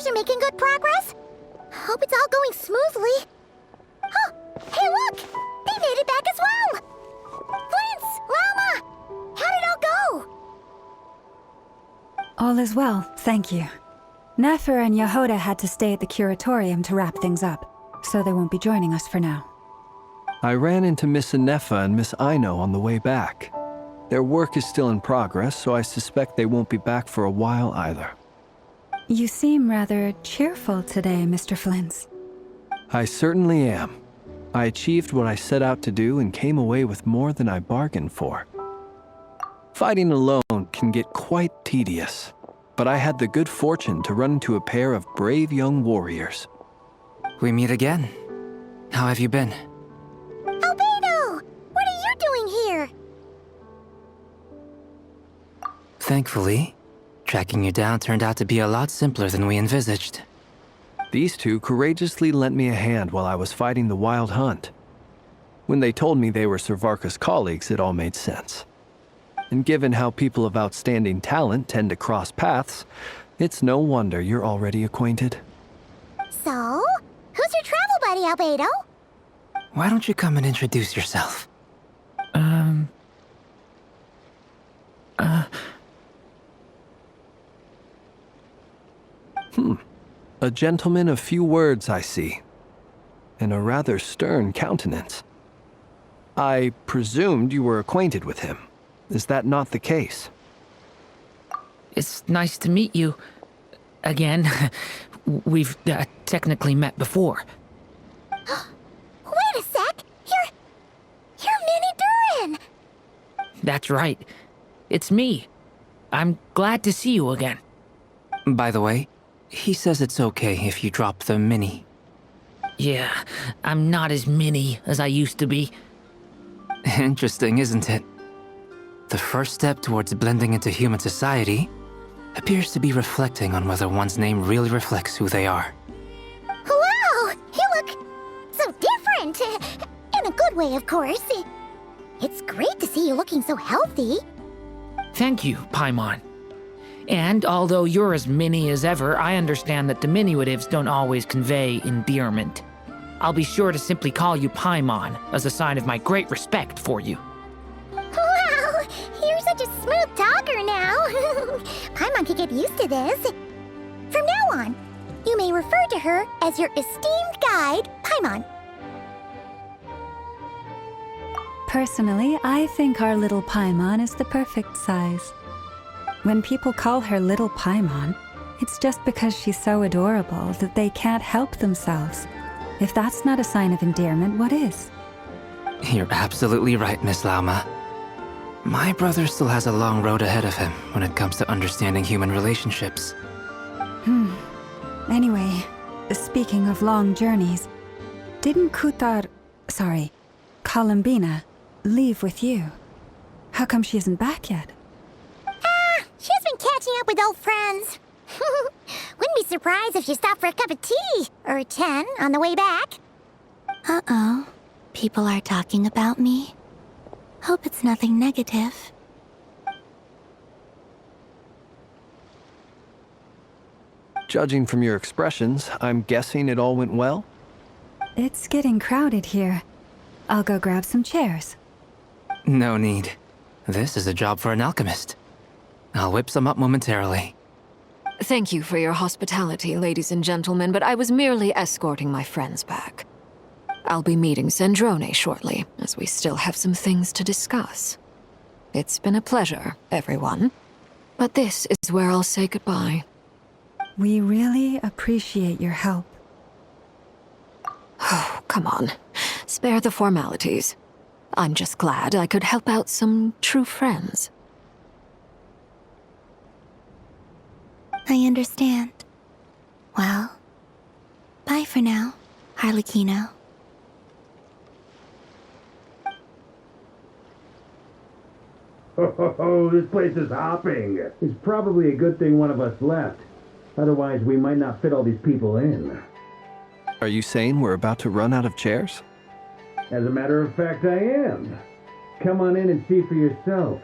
repairs are making good progress. Hope it's all going smoothly. Oh, hey look! They made it back as well! Flintz! Llama! How did it all go? All is well, thank you. Nefer and Yehuda had to stay at the curatorium to wrap things up, so they won't be joining us for now. I ran into Miss Anefa and Miss Aino on the way back. Their work is still in progress, so I suspect they won't be back for a while either. You seem rather cheerful today, Mr. Flintz. I certainly am. I achieved what I set out to do and came away with more than I bargained for. Fighting alone can get quite tedious, but I had the good fortune to run into a pair of brave young warriors. We meet again. How have you been? Albedo! What are you doing here? Thankfully, tracking you down turned out to be a lot simpler than we envisaged. These two courageously lent me a hand while I was fighting the wild hunt. When they told me they were Servarka's colleagues, it all made sense. And given how people of outstanding talent tend to cross paths, it's no wonder you're already acquainted. So, who's your travel buddy, Albedo? Why don't you come and introduce yourself? A gentleman of few words, I see, and a rather stern countenance. I presumed you were acquainted with him. Is that not the case? It's nice to meet you. Again. We've technically met before. Wait a sec! You're Mini Durin! That's right. It's me. I'm glad to see you again. By the way, he says it's okay if you drop the mini. Yeah, I'm not as mini as I used to be. Interesting, isn't it? The first step towards blending into human society appears to be reflecting on whether one's name really reflects who they are. Wow! You look so different! In a good way, of course. It's great to see you looking so healthy. Thank you, Paimon. And although you're as mini as ever, I understand that diminutives don't always convey endearment. I'll be sure to simply call you Paimon as a sign of my great respect for you. Wow! You're such a smooth talker now. Paimon could get used to this. From now on, you may refer to her as your esteemed guide, Paimon. Personally, I think our little Paimon is the perfect size. When people call her Little Paimon, it's just because she's so adorable that they can't help themselves. If that's not a sign of endearment, what is? You're absolutely right, Miss Lauma. My brother still has a long road ahead of him when it comes to understanding human relationships. Anyway, speaking of long journeys, didn't Columbina, leave with you? How come she isn't back yet? She's been catching up with old friends. Wouldn't be surprised if she stopped for a cup of tea, or 10, on the way back. Uh-oh. People are talking about me. Hope it's nothing negative. Judging from your expressions, I'm guessing it all went well? It's getting crowded here. I'll go grab some chairs. No need. This is a job for an alchemist. I'll whip some up momentarily. Thank you for your hospitality, ladies and gentlemen, but I was merely escorting my friends back. I'll be meeting Zendrone shortly, as we still have some things to discuss. It's been a pleasure, everyone. But this is where I'll say goodbye. We really appreciate your help. Oh, come on. Spare the formalities. I'm just glad I could help out some true friends. I understand. Well, bye for now, Harlequino. Oh, this place is hopping. It's probably a good thing one of us left. Otherwise, we might not fit all these people in. Are you saying we're about to run out of chairs? As a matter of fact, I am. Come on in and see for yourself.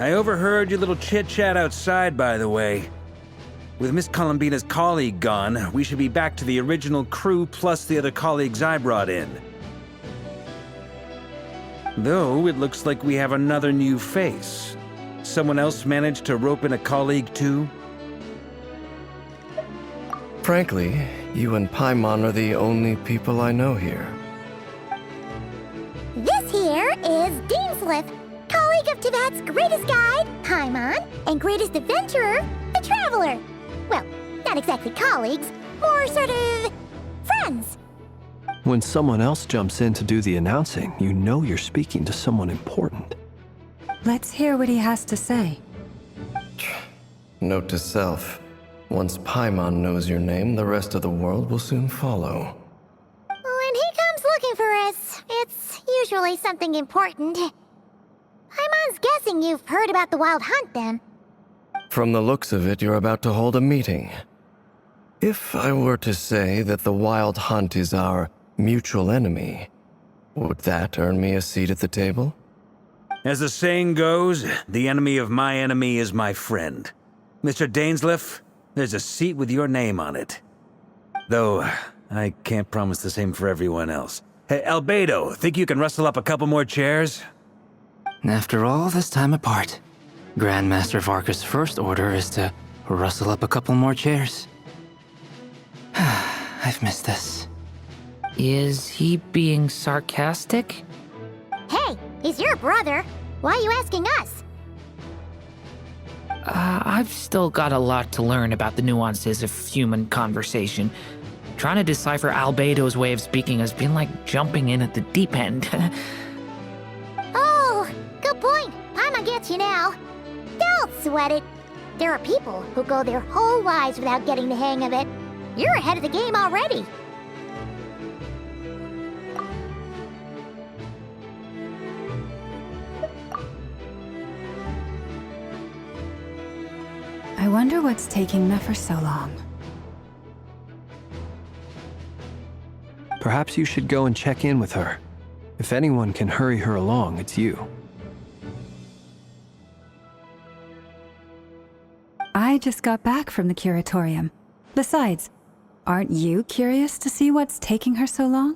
I overheard your little chit-chat outside, by the way. With Miss Columbina's colleague gone, we should be back to the original crew plus the other colleagues I brought in. Though, it looks like we have another new face. Someone else managed to rope in a colleague too? Frankly, you and Paimon are the only people I know here. This here is Dainsliff, colleague of Tibet's greatest guide, Paimon, and greatest adventurer, the Traveler. Well, not exactly colleagues, more sort of friends. When someone else jumps in to do the announcing, you know you're speaking to someone important. Let's hear what he has to say. Note to self. Once Paimon knows your name, the rest of the world will soon follow. When he comes looking for us, it's usually something important. Paimon's guessing you've heard about the Wild Hunt, then. From the looks of it, you're about to hold a meeting. If I were to say that the Wild Hunt is our mutual enemy, would that earn me a seat at the table? As the saying goes, the enemy of my enemy is my friend. Mr. Dainsliff, there's a seat with your name on it. Though, I can't promise the same for everyone else. Hey, Albedo, think you can rustle up a couple more chairs? After all this time apart, Grandmaster Varka's first order is to rustle up a couple more chairs. I've missed this. Is he being sarcastic? Hey, he's your brother. Why are you asking us? I've still got a lot to learn about the nuances of human conversation. Trying to decipher Albedo's way of speaking has been like jumping in at the deep end. Oh, good point. Paimon gets you now. Don't sweat it. There are people who go their whole lives without getting the hang of it. You're ahead of the game already. I wonder what's taking Nefer so long. Perhaps you should go and check in with her. If anyone can hurry her along, it's you. I just got back from the curatorium. Besides, aren't you curious to see what's taking her so long?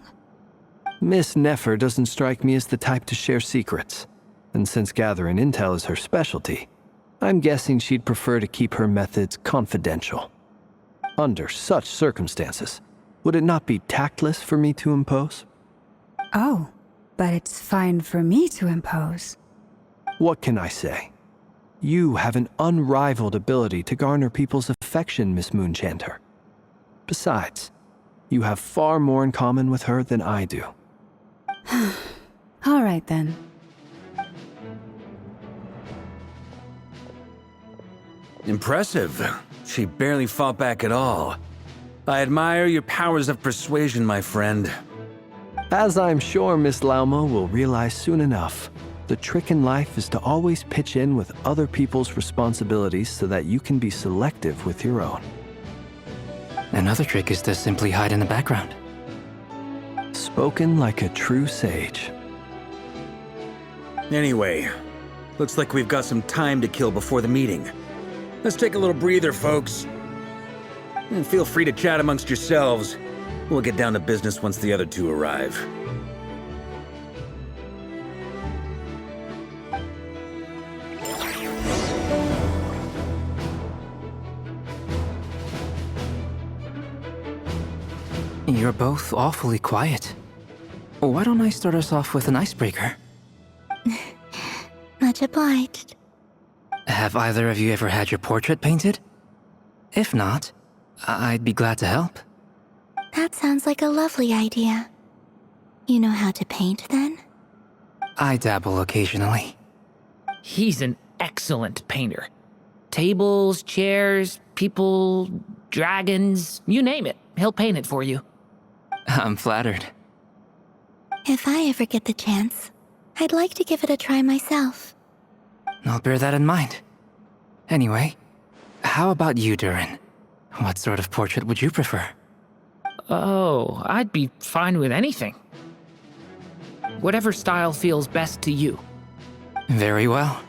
Miss Nefer doesn't strike me as the type to share secrets. And since gathering intel is her specialty, I'm guessing she'd prefer to keep her methods confidential. Under such circumstances, would it not be tactless for me to impose? Oh, but it's fine for me to impose. What can I say? You have an unrivaled ability to garner people's affection, Miss Moonchanter. Besides, you have far more in common with her than I do. All right then. Impressive. She barely fought back at all. I admire your powers of persuasion, my friend. As I'm sure Miss Lauma will realize soon enough, the trick in life is to always pitch in with other people's responsibilities so that you can be selective with your own. Another trick is to simply hide in the background. Spoken like a true sage. Anyway, looks like we've got some time to kill before the meeting. Let's take a little breather, folks. And feel free to chat amongst yourselves. We'll get down to business once the other two arrive. You're both awfully quiet. Why don't I start us off with an icebreaker? Much obliged. Have either of you ever had your portrait painted? If not, I'd be glad to help. That sounds like a lovely idea. You know how to paint, then? I dabble occasionally. He's an excellent painter. Tables, chairs, people, dragons, you name it. He'll paint it for you. I'm flattered. If I ever get the chance, I'd like to give it a try myself. I'll bear that in mind. Anyway, how about you, Durin? What sort of portrait would you prefer? Oh, I'd be fine with anything. Whatever style feels best to you. Very well.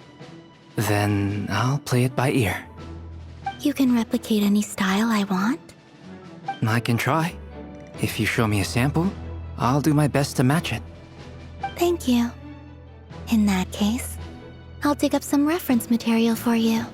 Then I'll play it by ear. You can replicate any style I want? I can try. If you show me a sample, I'll do my best to match it. Thank you. In that case, I'll dig up some reference material for you.